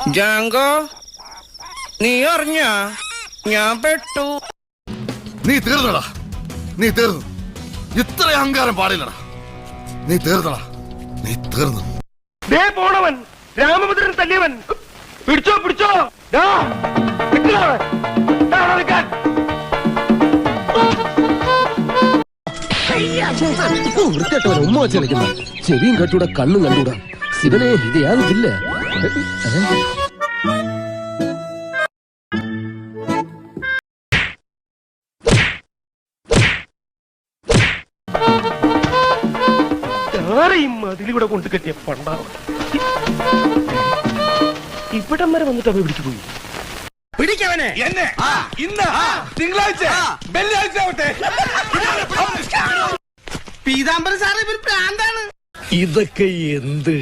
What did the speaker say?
ജാങ്കോ, നീ അറിഞ്ഞ ഞാൻ പെട്ടു. നീ തീർന്നടാ, നീ തീർന്നു. ഇത്ര അഹങ്കാരം പാടില്ലടാ. നീ തീർന്നടാ, നീ തീർന്നു. ദേ പോണവൻ രാമഭദ്രൻ തല്ലിയവൻ. പിടിച്ചോ പിടിച്ചോ. വൃത്തിയായിട്ടവൻ ഉമ്മ വെച്ച് കളിക്കുന്ന ചെവിയും കെട്ടൂടാ കണ്ണും കണ്ടൂടാ. ശിവനെ ഇത് യാതൊന്നില്ല. അതിലൂടെ കൊണ്ട് കെട്ടിയ പണ്ടാണ് ഇവിടം വരെ വന്നിട്ട് അവ പിടിച്ചു പോയി. പിടിക്കവനെ എന്നെ ഇന്ന് തിങ്കളാഴ്ച വെള്ളിയാഴ്ച ആവട്ടെ. പീതാംബരൻ സാറ് ഇവർ പ്രാന്താണ്. ഇതൊക്കെ എന്ത്